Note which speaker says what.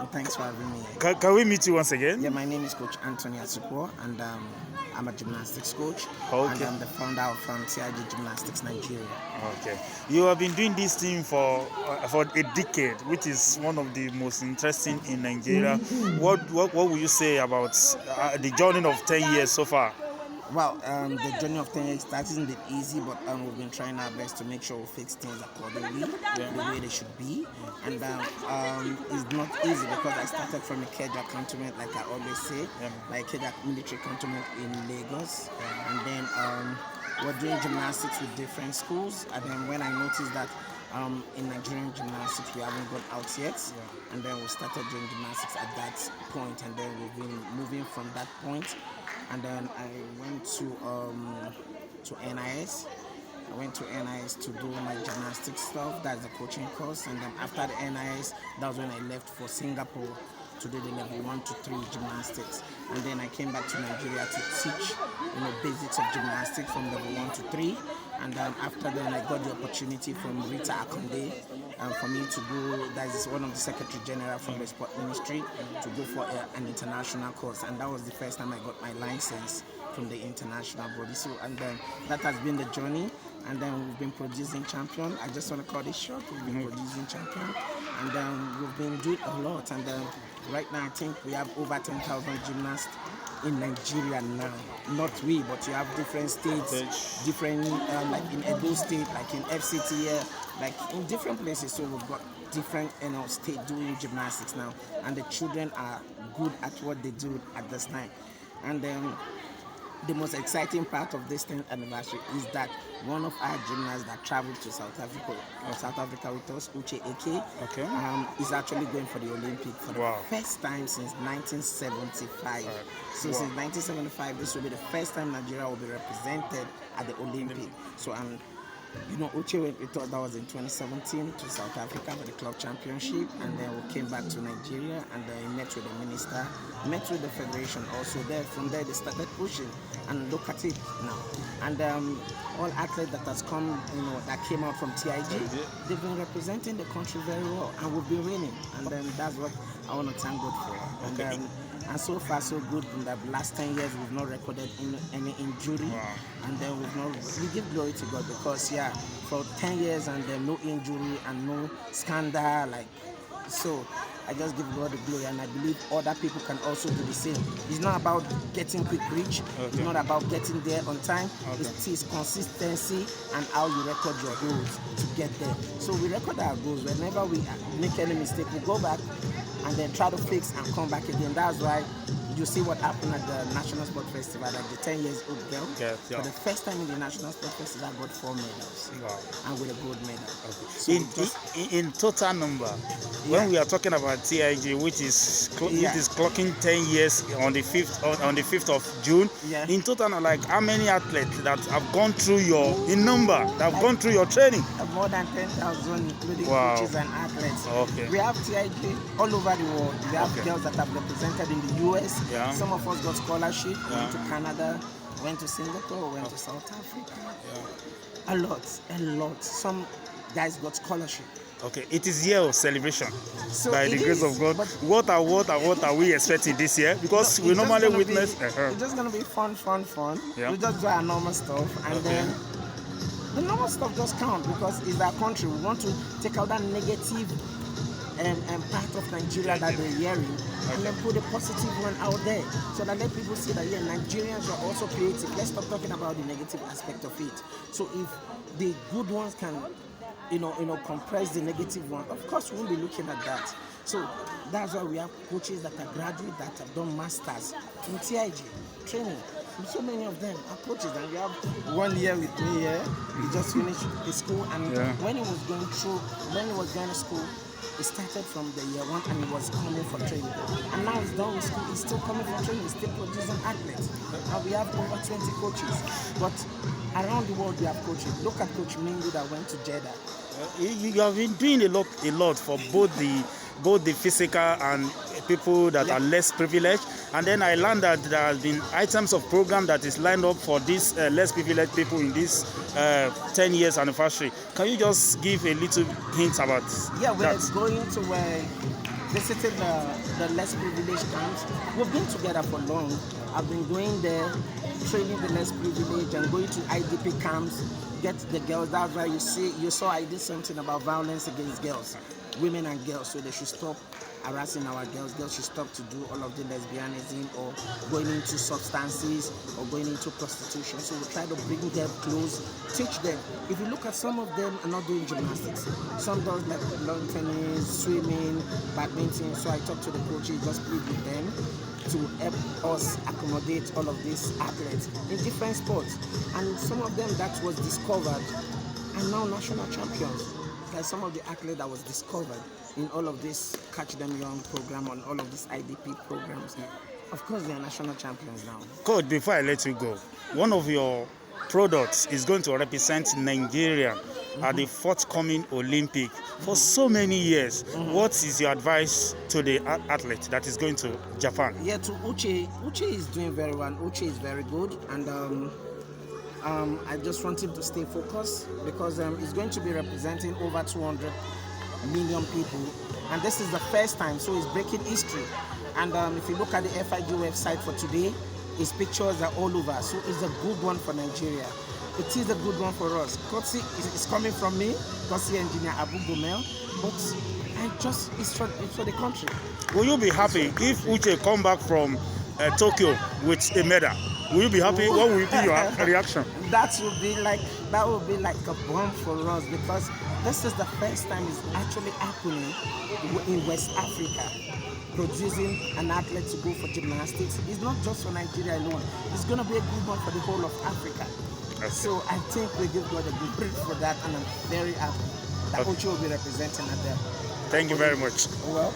Speaker 1: and thanks for having me.
Speaker 2: Can we meet you once again?
Speaker 1: Yeah, my name is Coach Anthony Asupo, and I'm a gymnastics coach.
Speaker 2: Okay.
Speaker 1: And I'm the founder of TIG Gymnastics Nigeria.
Speaker 2: Okay. You have been doing this thing for a decade, which is one of the most interesting in Nigeria. What would you say about the journey of 10 years so far?
Speaker 1: Well, the journey of 10 years that isn't easy, but we've been trying our best to make sure we fix things accordingly, the way they should be. And it's not easy because I started from a Keja cantonment, like I always say, like Keja military cantonment in Lagos. And then we're doing gymnastics with different schools. And then when I noticed that in Nigerian gymnastics we haven't got out yet, and then we started doing gymnastics at that point, and then we've been moving from that point. And then I went to NIS. I went to NIS to do my gymnastics stuff. That's the coaching course. And then after the NIS, that was when I left for Singapore to do the level 1 to 3 gymnastics. And then I came back to Nigeria to teach, basics of gymnastics from level 1 to 3. And then after then, I got the opportunity from Rita Akonde for me to go. That is one of the Secretary General from the Sport Ministry, to go for an international course. And that was the first time I got my license from the international body. So, and then that has been the journey. And then we've been producing champion. I just want to cut it short. We've been producing champion, and then we've been doing a lot. And then right now, I think we have over 10,000 gymnasts in Nigeria now. Not we, but you have different states, different like in Edo State, like in FCT here, like in different places. So we've got different state doing gymnastics now, and the children are good at what they do at this time. And then the most exciting part of this 10th anniversary is that one of our gymnasts that traveled to South Africa with us, Uche Eke, is actually going for the Olympic for the first time since 1975. So since 1975, this will be the first time Nigeria will be represented at the Olympic. So Uche went with us, that was in 2017, to South Africa for the club championship, and then we came back to Nigeria, and then met with the minister, met with the federation also. There, from there they started pushing, and look at it now. And all athletes that has come, that came out from TIG, they've been representing the country very well, and we've been winning. And then that's what I want to thank God for. And so far so good. In the last 10 years we've not recorded any injury, and then we give glory to God, because for 10 years and then no injury and no scandal, so I just give God the glory, and I believe other people can also do the same. It's not about getting quick reach, it's not about getting there on time, it is consistency and how you record your goals to get there. So we record our goals. Whenever we make any mistake, we go back and then try to fix and come back again. That's why you see what happened at the National Sport Festival, like the 10 years old girl. For the first time in the National Sport Festival, got 4 medals, and with a gold medal. So
Speaker 2: in total number, when we are talking about TIG, which is clocking 10 years on the 5th of June, in total, like how many athletes that have gone through gone through your training?
Speaker 1: More than 10,000, including coaches and athletes. We have TIG all over the world. We have girls that have represented in the US. Some of us got scholarship, went to Canada, went to Singapore, went to South Africa. A lot. Some guys got scholarship.
Speaker 2: Okay, it is year of celebration,
Speaker 1: so
Speaker 2: by the grace of God. What are we expecting this year? Because we normally witness.
Speaker 1: It's just gonna be fun. We just do our normal stuff, and then the normal stuff just count, because it's our country. We want to take out that negative part of Nigeria that they're hearing, and then put a positive one out there, so that let people see that Nigerians are also creative. Let's stop talking about the negative aspect of it. So if the good ones can compress the negative one, of course we won't be looking at that. So that's why we have coaches that are graduates, that have done masters in TIG training. So many of them are coaches, and we have 1 year with me here. He just finished his school, and when he was going to school, he started from the year 1, and he was coming for training. And now he's done with school, he's still coming for training, he's still producing athletes. And we have over 20 coaches. But around the world we have coaches. Look at Coach Mingu that went to Jeddah.
Speaker 2: You have been doing a lot for both the physical and people that are less privileged. And then I learned that there has been items of program that is lined up for these less privileged people in this 10 years anniversary. Can you just give a little hint about
Speaker 1: we're going to visited the less privileged camps. We've been together for long. I've been going there, training the less privileged and going to IDP camps, get the girls. That's why you saw I did something about violence against girls, women and girls, so they should stop harassing our girls. Girls should stop to do all of the lesbianism or going into substances or going into prostitution. So we try to bring them close, teach them. If you look at some of them are not doing gymnastics. Some does like lawn tennis, swimming, badminton. So I talk to the coaches, just plead with them to help us accommodate all of these athletes in different sports. And some of them that was discovered are now national champions. Like some of the athletes that was discovered in all of this Catch Them Young program, on all of these IDP programs. Of course, they are national champions now.
Speaker 2: Coach, before I let you go, one of your products is going to represent Nigeria at the forthcoming Olympic for so many years. What is your advice to the athlete that is going to Japan?
Speaker 1: Yeah, to Uche. Uche is doing very well. Uche is very good, and I just want him to stay focused because he's going to be representing over 200 million people, and this is the first time, so he's breaking history. And if you look at the FIG website for today, his pictures are all over, so it's a good one for Nigeria. It is a good one for us. Kotsi is coming from me, Kotsi engineer Abu Gomel, but it's for the country.
Speaker 2: Will you be happy if Uche come back from Tokyo with a medal? Will you be happy? What will be your reaction?
Speaker 1: That would be like a bomb for us, because this is the first time it's actually happening in West Africa, producing an athlete to go for gymnastics. It's not just for Nigeria alone. It's going to be a good one for the whole of Africa. Okay. So I think we give God a good praise for that, and I'm very happy that Uche will be representing at there.
Speaker 2: Thank you very much.
Speaker 1: Well.